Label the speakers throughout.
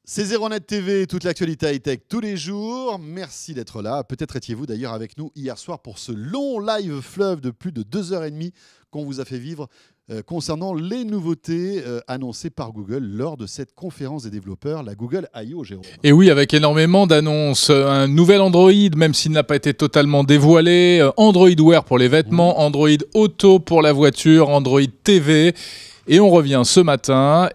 Speaker 1: C'est ZeroNet TV, toute l'actualité high-tech tous les jours. Merci d'être là. Peut-être étiez-vous d'ailleurs avec nous hier soir pour ce long live fleuve de plus de 2h30 qu'on vous a fait vivre concernant les nouveautés annoncées par Google lors de cette conférence des développeurs, la Google I.O. Jérôme.
Speaker 2: Et oui, avec énormément d'annonces. Un nouvel Android, même s'il n'a pas été totalement dévoilé. Android Wear pour les vêtements, Android Auto pour la voiture, Android TV. Et on revient ce matin,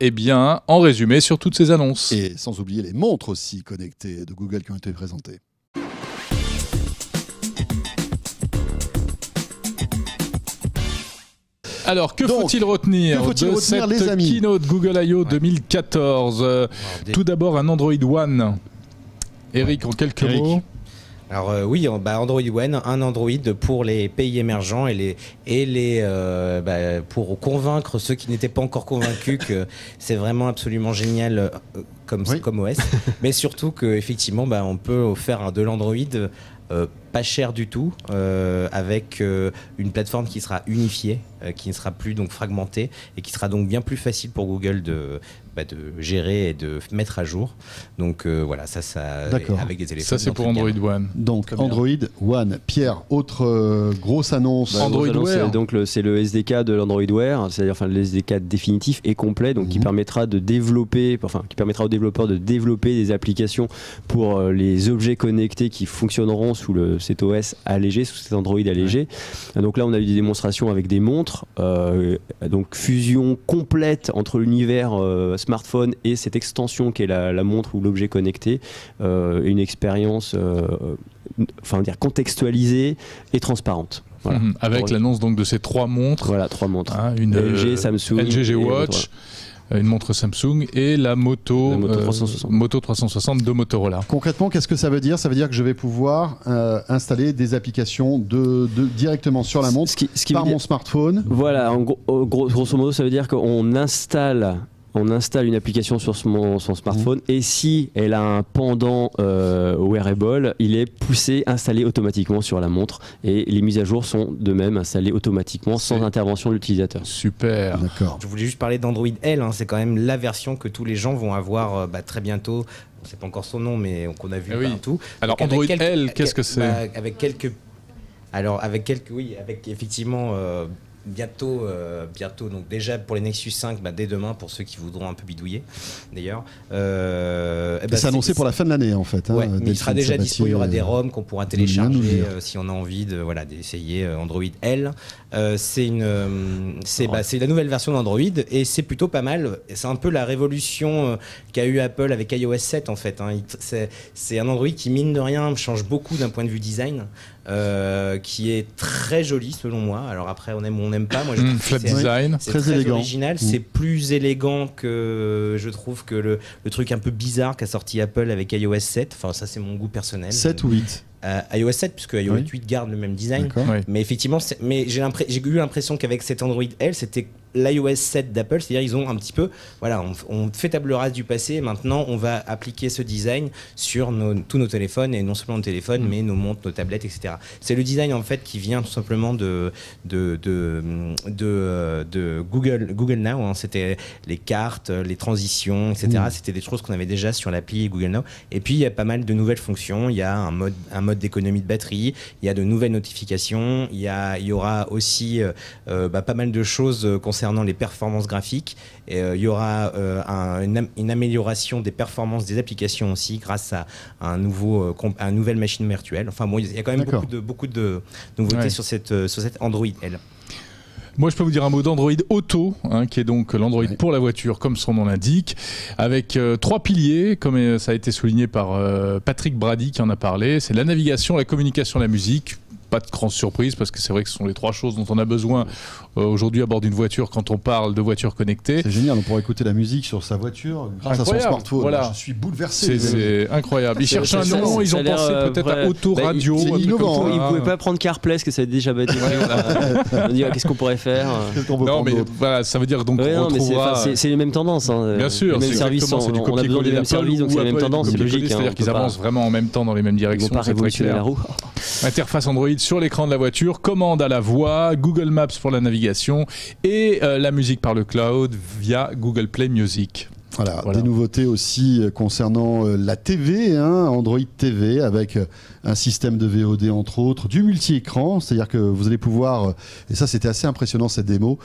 Speaker 2: en résumé sur toutes ces annonces.
Speaker 1: Et sans oublier les montres aussi connectées de Google qui ont été présentées.
Speaker 2: Alors, que faut-il retenir de cette keynote Google I.O. 2014 Tout d'abord, un Android One. Eric, en quelques mots.
Speaker 3: Alors Android One, un Android pour les pays émergents pour convaincre ceux qui n'étaient pas encore convaincus que c'est vraiment absolument génial comme OS, mais surtout qu'effectivement on peut faire de l'Android pas cher du tout, avec une plateforme qui sera unifiée, qui ne sera plus donc fragmentée et qui sera donc bien plus facile pour Google de gérer et de mettre à jour. Donc avec des téléphones.
Speaker 2: Ça c'est pour Android One.
Speaker 1: Donc Android One. Pierre, autre grosse annonce.
Speaker 4: Android Wear. Donc c'est le SDK de l'Android Wear, c'est-à-dire le SDK définitif et complet, donc qui permettra aux développeurs de développer des applications pour les objets connectés qui fonctionneront sous cet OS allégé, sous cet Android allégé. Donc là on a eu des démonstrations avec des montres, donc fusion complète entre l'univers smartphone et cette extension qui est la montre ou l'objet connecté, une expérience contextualisée et transparente. Voilà.
Speaker 2: Avec l'annonce donc de ces trois montres.
Speaker 4: Voilà, trois montres.
Speaker 2: Une
Speaker 4: LG, Samsung,
Speaker 2: LG G Watch, une montre Samsung et la Moto 360 de Motorola.
Speaker 1: Concrètement, qu'est-ce que ça veut dire ? Ça veut dire que je vais pouvoir installer des applications directement sur la montre par mon smartphone.
Speaker 4: Voilà, grosso modo, ça veut dire qu'on installe une application sur son smartphone et si elle a un pendant wearable, il est installé automatiquement sur la montre et les mises à jour sont de même installées automatiquement sans intervention de l'utilisateur.
Speaker 2: Super.
Speaker 1: D'accord.
Speaker 3: Je voulais juste parler d'Android L, c'est quand même la version que tous les gens vont avoir très bientôt. On ne sait pas encore son nom, mais qu'on a vu partout.
Speaker 2: Alors donc, Android L, qu'est-ce que c'est ?
Speaker 3: Avec effectivement... Bientôt, donc déjà pour les Nexus 5, dès demain pour ceux qui voudront un peu bidouiller d'ailleurs.
Speaker 1: C'est annoncé pour la fin de l'année en fait.
Speaker 3: Mais il sera déjà dispo, il y aura des ROM qu'on pourra télécharger si on a envie d'essayer Android L. C'est la nouvelle version d'Android et c'est plutôt pas mal. C'est un peu la révolution qu'a eu Apple avec iOS 7 en fait. C'est un Android qui mine de rien change beaucoup d'un point de vue design. Qui est très joli selon moi. Alors après on aime ou on n'aime pas. Moi je trouve
Speaker 2: flat design,
Speaker 3: c'est très élégant. Original. C'est plus élégant que je trouve que le truc un peu bizarre qu'a sorti Apple avec iOS 7. Enfin ça c'est mon goût personnel.
Speaker 1: 7 ou 8
Speaker 3: iOS 7 puisque iOS 8 garde le même design. Mais effectivement j'ai eu l'impression qu'avec cet Android L c'était l'iOS 7 d'Apple, c'est-à-dire ils ont un petit peu on fait table rase du passé et maintenant on va appliquer ce design sur tous nos téléphones et non seulement nos téléphones mais nos montres, nos tablettes, etc. C'est le design en fait qui vient tout simplement de Google Now, c'était les cartes, les transitions, etc. C'était des choses qu'on avait déjà sur l'appli Google Now et puis il y a pas mal de nouvelles fonctions, il y a un mode d'économie de batterie, il y a de nouvelles notifications, il y aura aussi pas mal de choses concernant les performances graphiques. Il y aura une amélioration des performances des applications aussi grâce à une nouvelle machine virtuelle. Enfin bon, il y a quand même beaucoup de nouveautés sur cette Android L.
Speaker 2: Moi, je peux vous dire un mot d'Android Auto, qui est donc l'Android pour la voiture, comme son nom l'indique, avec 3 piliers, comme ça a été souligné par Patrick Brady qui en a parlé. C'est la navigation, la communication, la musique. Pas de grande surprise parce que c'est vrai que ce sont les 3 choses dont on a besoin aujourd'hui à bord d'une voiture quand on parle de voiture connectée.
Speaker 1: C'est génial, on pourra écouter la musique sur sa voiture grâce à son smartphone.
Speaker 2: Voilà.
Speaker 1: Je suis bouleversé.
Speaker 2: C'est incroyable. Ils cherchent un nom, ils ont pensé peut-être à Autoradio.
Speaker 4: C'est innovant. Ils ne pouvaient pas prendre CarPlay parce que ça a déjà battu. On dit qu'est-ce qu'on pourrait faire.
Speaker 2: Non mais voilà, ça veut dire donc on retrouvera...
Speaker 4: C'est les mêmes tendances.
Speaker 2: Bien sûr,
Speaker 4: les mêmes services, on a besoin des mêmes services, donc c'est les mêmes tendances, c'est logique.
Speaker 2: C'est-à-dire qu'ils avancent vraiment en même temps dans les mêmes directions.
Speaker 4: Ils vont pas révolutionner la roue.
Speaker 2: Interface Android sur l'écran de la voiture, commande à la voix, Google Maps pour la navigation et la musique par le cloud via Google Play Music.
Speaker 1: Voilà, des nouveautés aussi concernant la TV, Android TV, avec un système de VOD entre autres, du multi-écran, c'est-à-dire que vous allez pouvoir, et ça c'était assez impressionnant cette démo,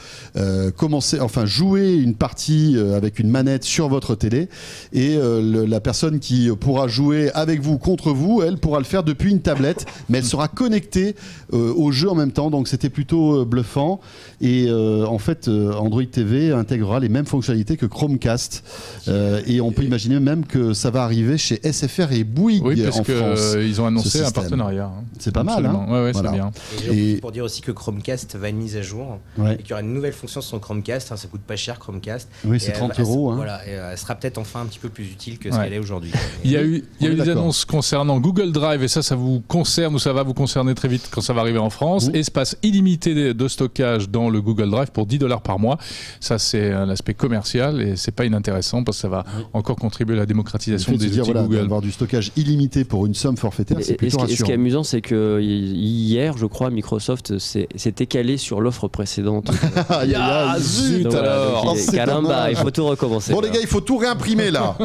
Speaker 1: jouer une partie avec une manette sur votre télé, et la personne qui pourra jouer avec vous, contre vous, elle pourra le faire depuis une tablette, mais elle sera connectée au jeu en même temps, donc c'était plutôt bluffant. Et en fait, Android TV intégrera les mêmes fonctionnalités que Chromecast. Et on peut imaginer même que ça va arriver chez SFR et Bouygues en France.
Speaker 2: Ils ont annoncé un partenariat.
Speaker 1: C'est pas mal.
Speaker 2: Ouais,
Speaker 1: voilà.
Speaker 2: C'est bien.
Speaker 3: Et pour dire aussi que Chromecast va une mise à jour et qu'il y aura une nouvelle fonction sur Chromecast. Ça coûte pas cher, Chromecast.
Speaker 1: Oui, c'est 30 €.
Speaker 3: Voilà, et elle sera peut-être enfin un petit peu plus utile que ce qu'elle est aujourd'hui.
Speaker 2: Il y a eu des annonces concernant Google Drive, et ça vous concerne ou ça va vous concerner très vite quand ça va arriver en France. Espace illimité de stockage dans le Google Drive pour $10 par mois. Ça, c'est un aspect commercial et c'est pas inintéressant parce que ça va encore contribuer à la démocratisation des outils Google.
Speaker 1: Avoir du stockage illimité pour une somme forfaitaire, c'est plutôt rassurant.
Speaker 4: Ce qui est amusant, c'est que hier, je crois, Microsoft s'était calé sur l'offre précédente.
Speaker 2: Zut alors.
Speaker 4: Caramba, il faut tout recommencer.
Speaker 1: Bon les gars, il faut tout réimprimer là.